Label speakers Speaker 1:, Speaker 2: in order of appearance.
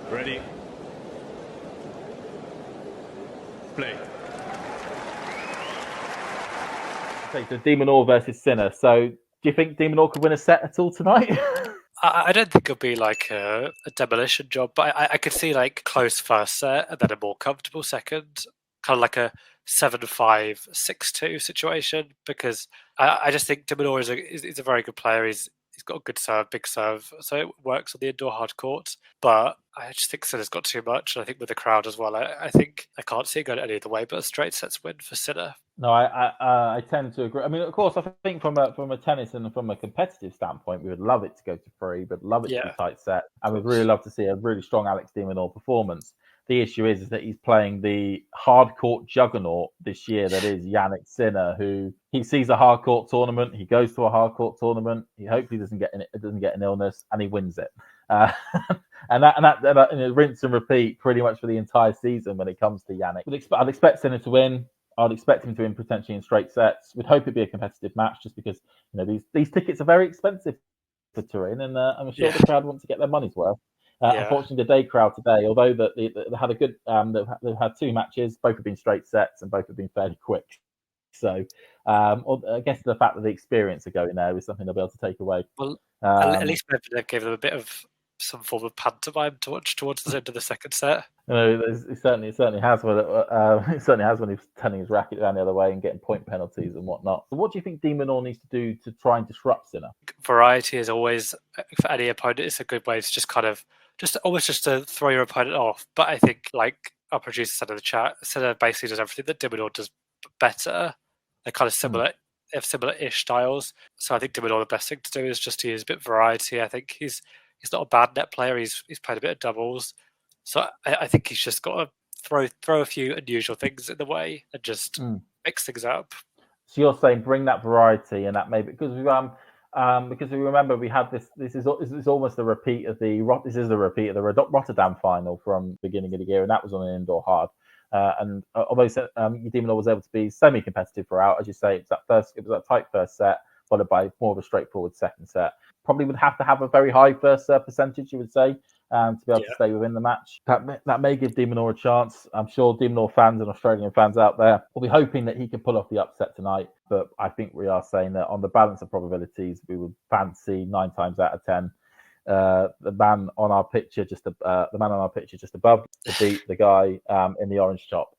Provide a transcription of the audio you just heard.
Speaker 1: Ready. Play.
Speaker 2: Okay, so de Minaur versus Sinner. So, do you think de Minaur could win a set at all tonight?
Speaker 3: I don't think it'll be like a demolition job, but I could see like close first set and then a more comfortable second, kind of like a 7-5, 6-2 situation. Because I just think de Minaur is a very good player. He's got a good serve, big serve, so it works on the indoor hard court. But I just think Sinner's got too much, and I think with the crowd as well, I think I can't see it going any other way but a straight sets win for Sinner.
Speaker 2: No, I tend to agree. I mean, of course, I think from a tennis and from a competitive standpoint, we would love it to go to three, but love it to be tight set, and we'd really love to see a really strong Alex de Minaur performance. The issue is that he's playing the hard court juggernaut this year. That is Jannik Sinner, who he sees a hard court tournament, he goes to a hard court tournament, he hopefully doesn't get an illness, and he wins it. And that rinse and repeat pretty much for the entire season when it comes to Jannik. I'd expect Sinner to win. I'd expect him to win potentially in straight sets. We'd hope it'd be a competitive match, just because these tickets are very expensive for Turin, and I'm sure the crowd want to get their money's worth. Unfortunately, the day crowd today, although they had a good, they've had two matches, both have been straight sets and both have been fairly quick. So I guess the fact that the experience of going there is something they'll be able to take away.
Speaker 3: Well, at least Medvedev gave them a bit of some form of pantomime to watch towards the end of the second set.
Speaker 2: It certainly has. It certainly has when he's turning his racket down the other way and getting point penalties and whatnot. So, what do you think de Minaur needs to do to try and disrupt Sinner?
Speaker 3: Variety is always, for any opponent, it's a good way to just kind of almost to throw your opponent off. But I think, like our producer said in the chat, Sinner basically does everything that de Minaur does better. They're kind of similar. They have similar-ish styles. So I think de Minaur, the best thing to do is just to use a bit of variety. I think he's not a bad net player. He's played a bit of doubles. So I think he's just got to throw a few unusual things in the way and just mix things up.
Speaker 2: So you're saying bring that variety, and that maybe because we remember we had this. This is almost a repeat of the Rotterdam final from the beginning of the year, and that was on an indoor hard. And although de Minaur was able to be semi-competitive throughout, as you say, it was that tight first set, followed by more of a straightforward second set. Probably would have to have a very high first serve percentage, you would say, to be able to stay within the match. That may give de Minaur a chance. I'm sure de Minaur fans and Australian fans out there will be hoping that he can pull off the upset tonight. But I think we are saying that on the balance of probabilities, we would fancy 9 times out of 10 the man on our picture just above to beat the guy in the orange top.